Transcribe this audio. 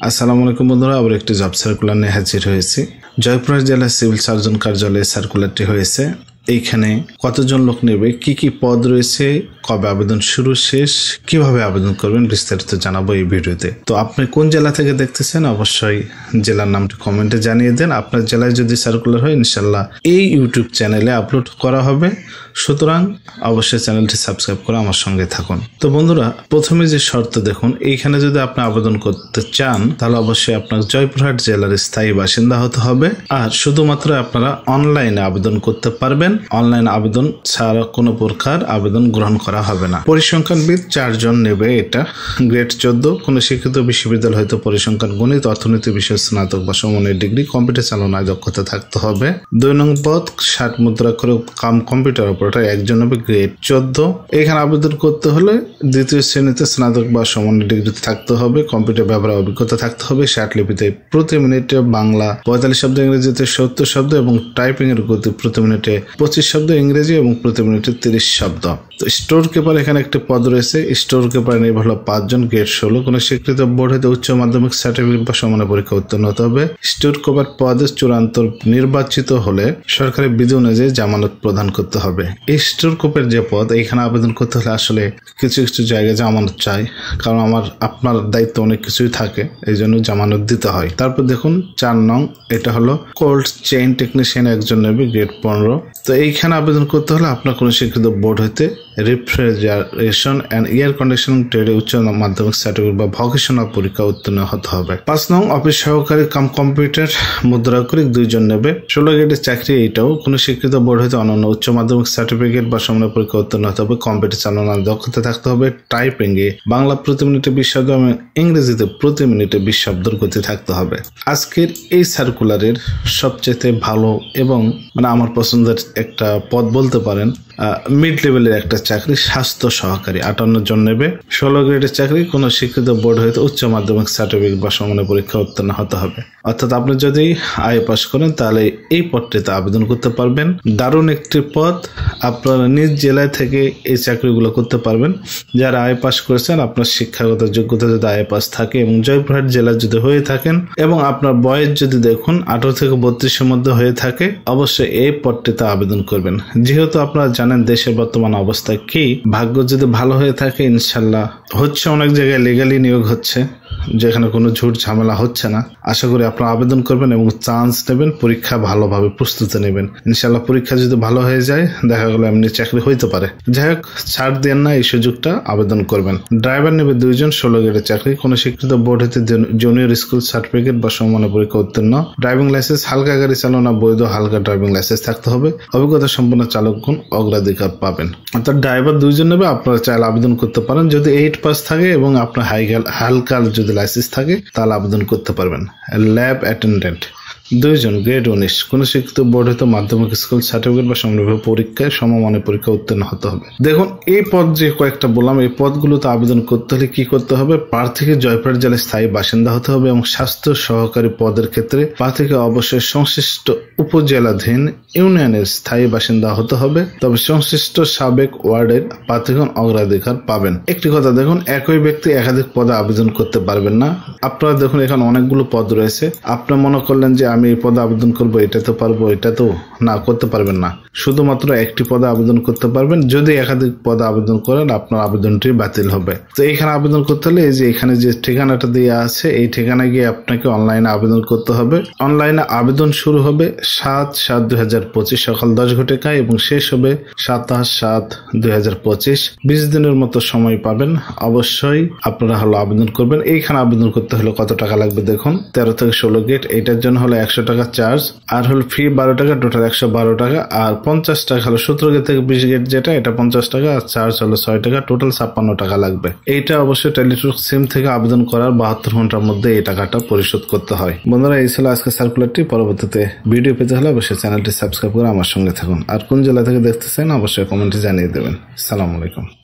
আসসালামু আলাইকুম বন্ধুরা, আবার একটি জব সার্কুলার নিয়ে হাজির হয়েছি। জয়পুরহাট জেলা সিভিল সার্জন কার্যালয়ে সার্কুলারটি হয়েছে। এইখানে কতজন লোক নেবে, কি কি পদ রয়েছে, কবে আবেদন শুরু শেষ, কিভাবে আবেদন করবেন বিস্তারিত জানাবো এই ভিডিওতে। তো আপনি কোন জেলা থেকে দেখতেছেন অবশ্যই জেলার নামটি কমেন্টে জানিয়ে দেন। আপনার জেলায় যদি সার্কুলার হয় ইনশাল্লাহ এই ইউটিউব চ্যানেলে আপলোড করা হবে, সুতরাং অবশ্যই চ্যানেলটি সাবস্ক্রাইব করে আমার সঙ্গে থাকুন। তো বন্ধুরা, প্রথমে যে শর্ত দেখুন, এইখানে যদি আপনি আবেদন করতে চান তাহলে অবশ্যই আপনার জয়পুরহাট জেলার স্থায়ী বাসিন্দা হতে হবে, আর শুধুমাত্র আপনারা অনলাইনে আবেদন করতে পারবেন। অনলাইন আবেদন ছাড়া কোনো প্রকার আবেদন গ্রহণ করা হবে না। পরিসংখ্যানবিদ 4 জন নেবে, এটা গ্রেড 14, কোনো শিক্ষিত বিশ্ববিদ্যালয় হয়তো পরিসংখ্যান, গণিত, অর্থনীতি বিষয়ে স্নাতক বা সমমানের ডিগ্রি, কম্পিউটার চালনায় দক্ষতা থাকতে হবে। 2 নং পদ 60 মুদ্রা করে কম্পিউটার অপারেটর, একজন হবে, গ্রেড 14। এখানে আবেদন করতে হলে দ্বিতীয় শ্রেণীতে স্নাতক বা সমমানের ডিগ্রি থাকতে হবে, কম্পিউটার ব্যবহারের অভিজ্ঞতা থাকতে হবে, 60 লিপিতে প্রতি মিনিটে বাংলা 45 শব্দ, ইংরেজিতে 70 শব্দ এবং টাইপিং এর গতি প্রতি মিনিটে 25 শব্দ ইংরেজি এবং প্রতি মিনিটে 30 শব্দ। তো স্টোর কিপার এখানে একটি পদ রয়েছে। স্টোর কিপার নিয়োগ হলো 5 জন, গ্রেড 16, কোনো স্বীকৃত বোর্ড হতে উচ্চ মাধ্যমিক সার্টিফিকেট বা সমানের পরীক্ষা উত্তীর্ণ হতে হবে। স্টোর কিপার পদে চূড়ান্ত নির্বাচিত হলে সরকারি বিধি অনুযায়ী জামানত প্রদান করতে হবে। এই স্টোর কিপার যে পদ, এখানে আবেদন করতে হলে আসলে কিছু কিছু জায়গায় জামানত চাই, কারণ আপনার দায়িত্ব অনেক কিছুই থাকে, এই জন্য জামানত দিতে হয়। তারপর দেখুন 4 নং, এটা হলো কোল্ড চেইন টেকনিশিয়ান, একজন নেবে, গ্রেড 15। তো এইখানে আবেদন করতে হলে আপনার কোনো স্বীকৃত বোর্ড হইতে রেফ্রিজারেশন অ্যান্ড এয়ার কন্ডিশনিং ট্রেডে উচ্চ মাধ্যমিক সার্টিফিকেট বা ভোকেশনাল পরীক্ষা উত্তীর্ণ হতে হবে। 5 নং, অফিস সহকারী কাম কম্পিউটার মুদ্রাক্ষরিক 2 জন নেবে, 16 গ্রেডের চাকরি, এইটাও কোনো স্বীকৃত বোর্ড হইতে অনন্য উচ্চ মাধ্যমিক সার্টিফিকেট বা সমানের পরীক্ষা উত্তীর্ণ হতে হবে, কম্পিউটার চালানোর দক্ষতা থাকতে হবে, টাইপিং এ বাংলা প্রতি মিনিটে 20 শব্দ এবং ইংরেজিতে প্রতি মিনিটে 20 শব্দের গতি থাকতে হবে। আজকের এই সার্কুলারের সবচেয়ে ভালো এবং আমার পছন্দের একটা পদ বলতে পারেন, মিড লেভেলের একটা চাকরি, স্বাস্থ্য সহকারী, 58 জন নেবে, 16 গ্রেডের চাকরি, কোনো স্বীকৃত বোর্ড হইতে উচ্চ মাধ্যমিক সার্টিফিকেট বা সমানের পরীক্ষা উত্তীর্ণ হতে হবে। অর্থাৎ আপনি যদি আইএ পাস করেন তাহলে এই পদটিতে আবেদন করতে পারবেন। দারুণ একটি পদ, আপনারা নিজ জেলায় থেকে এই চাকরিগুলো করতে পারবেন। যারা আইএ পাস করেছেন, আপনার শিক্ষাগত যোগ্যতা যদি আইএ পাস থাকে এবং জয়পুরহাট জেলার যদি হয়ে থাকেন এবং আপনার বয়স যদি দেখুন 18 থেকে 32-এর মধ্যে হয়ে থাকে, অবশ্যই এই পদটিতে আবেদন করবেন। যেহেতু আপনারা জানেন দেশের বর্তমান অবস্থা কি, ভাগ্য যদি ভালো হয়ে থাকে ইনশাল্লাহ হচ্ছে, অনেক জায়গায় লিগালি নিয়োগ হচ্ছে, যেখানে কোনো ঝুট ঝামেলা হচ্ছে না। আশা করি আপনারা আবেদন করবেন এবং চান্স নেবেন, পরীক্ষা ভালোভাবে প্রস্তুতি নেবেন। ইনশাল্লাহ পরীক্ষা যদি ভালো হয়ে যায়, দেখা গেল এমনি চাকরি হইতে পারে। যাই হোক, ছাড় দেন না, এই সুযোগটা আবেদন করবেন। ড্রাইভার নেবে 2 জন, 16 গ্রেডের চাকরি, কোনো স্বীকৃত বোর্ড হতে জুনিয়র স্কুল সার্টিফিকেট বা সমমানের পরীক্ষা উত্তীর্ণ, ড্রাইভিং লাইসেন্স, হালকা গাড়ি চালানো, বৈধ হালকা ড্রাইভিং লাইসেন্স থাকতে হবে, অভিজ্ঞতা সম্পন্ন চালকগণ অগ্রাধিকার পাবেন। অর্থাৎ ড্রাইভার 2 জন নেবে, আপনারা চাইলে আবেদন করতে পারেন। যদি 8 পাস থাকে এবং আপনার হালকা যদি লাইসেন্স থাকে তাহলে আবেদন করতে পারবেন। ল্যাব অ্যাটেন্ডেন্ট 2 জন, গ্রেড 19, কোন শিক্ষিত বোর্ড হতে মাধ্যমিক স্কুল সার্টিফিকেট বা পরীক্ষায় সমমানের পরীক্ষা উত্তীর্ণ হতে হবে। দেখুন এই পদ যে কয়েকটা বললাম, এই পদগুলোতে আবেদন করতে হলে কি করতে হবে, প্রার্থীকে জয়পুরহাট জেলার স্থায়ী বাসিন্দা হতে হবে এবং স্বাস্থ্য সহকারী পদের ক্ষেত্রে প্রার্থীকে অবশ্যই সংশ্লিষ্ট উপজেলাধীন ইউনিয়নের স্থায়ী বাসিন্দা হতে হবে, তবে সংশ্লিষ্ট সাবেক ওয়ার্ডের প্রার্থীগণ অগ্রাধিকার পাবেন। একটি কথা দেখুন, একই ব্যক্তি একাধিক পদে আবেদন করতে পারবেন না। আপনারা দেখুন এখানে অনেকগুলো পদ রয়েছে, আপনারা মনে করলেন যে আমি এই পদে আবেদন করবো, এটা তো পারবো, এটা তো না, করতে পারবেন না। শুধুমাত্র একটি পদে আবেদন করতে পারবেন। যদি একাধিক পদে আবেদন করেন আপনার আবেদনটি বাতিল হবে। তো এখানে আবেদন করতে হলে এই যে এখানে যে ঠিকানাটা দেওয়া আছে, এই ঠিকানায় গিয়ে আপনাকে অনলাইনে আবেদন করতে হবে। অনলাইনে আবেদন শুরু হবে 7/7/2025 সকাল 10 ঘটিকায় এবং শেষ হবে 27/7/2025। 20 দিনের মতো সময় পাবেন। অবশ্যই আপনারা আবেদন করবেন। এইখানে আবেদন করতে হলে কত টাকা লাগবে দেখুন, 13 থেকে 16 গ্রেড, এইটার জন্য হলো 100 টাকা চার্জ, আর হলো ফি 12 টাকা, টোটাল 112 টাকা, আর 50 টাকা হলো 17 গ্রেড থেকে 20 গ্রেড যেটা, এটা 50 টাকা, আর চার্জ হলো 6 টাকা, টোটাল 56 টাকা লাগবে। এইটা অবশ্যই টেলিটক সিম থেকে আবেদন করার 72 ঘন্টার মধ্যে এই টাকাটা পরিশোধ করতে হয়। বন্ধুরা, এই ছিল আজকে সার্কুলারটি। পরবর্তীতে ভিডিও পেতে হলে অবশ্যই চ্যানেলটি সাবস্ক্রাইব করে আমার সঙ্গে থাকুন। আর কোন জেলা থেকে দেখতেছেন অবশ্যই কমেন্টে জানিয়ে দেবেন। আসসালামু আলাইকুম।